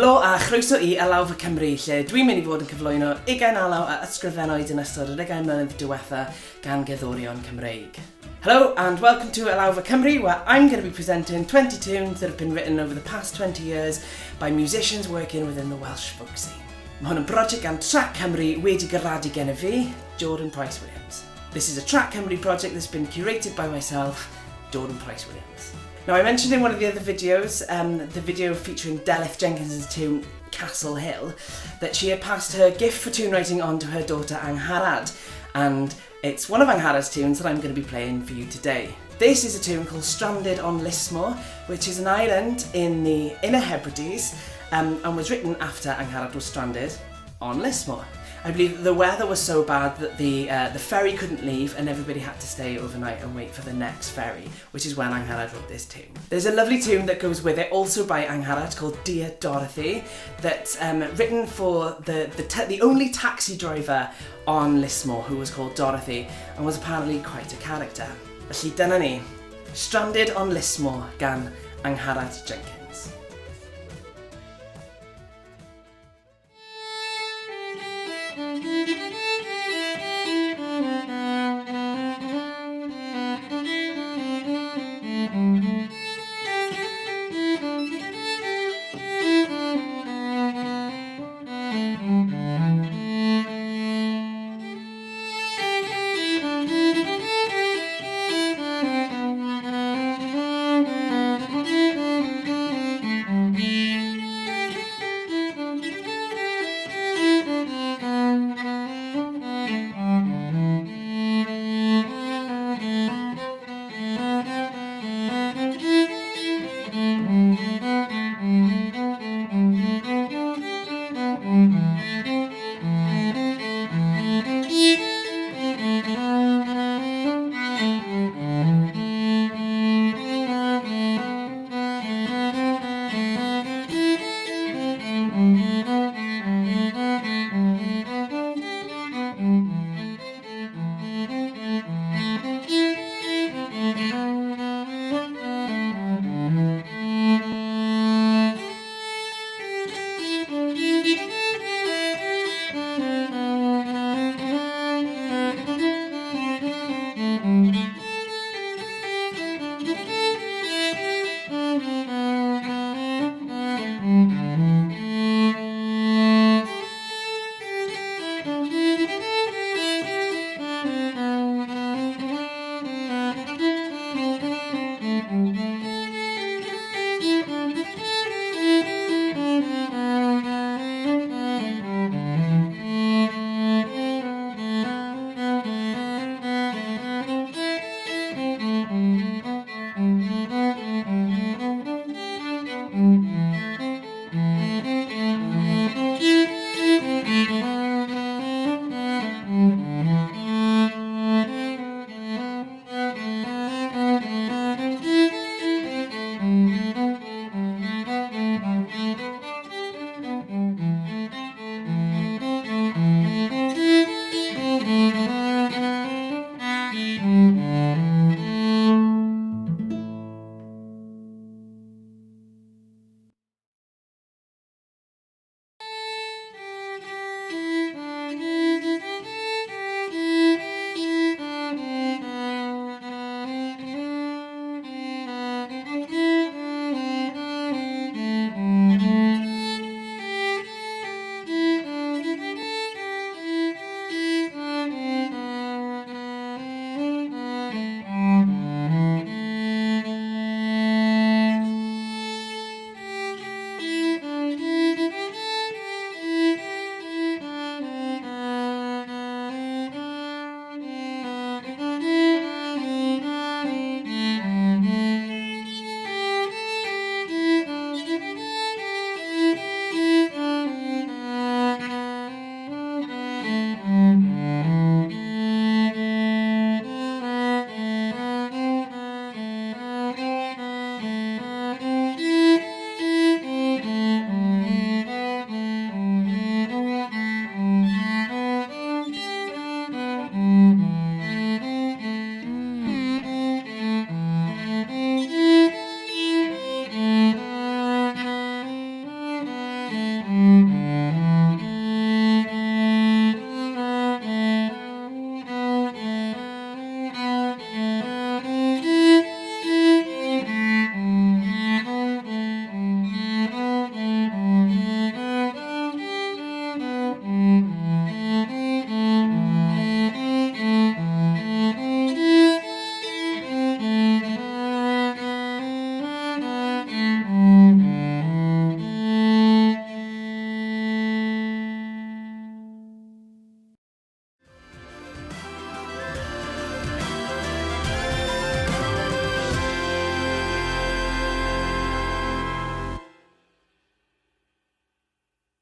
Helo a chroeso I Alawfa Cymru, lle dwi'n mynd I fod yn cyflwyno 20 alaw a ysgrifennwyd yn ystod yr 20 mlynedd diwethaf gan gerddorion Cymreig. Hello and welcome to Alawfa Cymru, where I'm going to be presenting 20 tunes that have been written over the past 20 years by musicians working within the Welsh folk scene. Mae hwn yn brosiect gan Trac Cymru wedi gyrradu gen I fi, Jordan Price-Williams. This is a Trac Cymru project that's been curated by myself, Jordan Price-Williams. Now, I mentioned in one of the other videos, the video featuring Jenkins' tune Castle Hill, that she had passed her gift for tune writing on to her daughter Angharad, and it's one of Angharad's tunes that I'm going to be playing for you today. This is a tune called Stranded on Lismore, which is an island in the Inner Hebrides, and was written after Angharad was stranded on Lismore. I believe that the weather was so bad that the ferry couldn't leave and everybody had to stay overnight and wait for the next ferry, which is when Angharad wrote this tune. There's a lovely tune that goes with it, also by Angharad, called Dear Dorothy, that's written for the only taxi driver on Lismore, who was called Dorothy, and was apparently quite a character. Felly dyna ni, Stranded on Lismore gan Angharad Jenkins.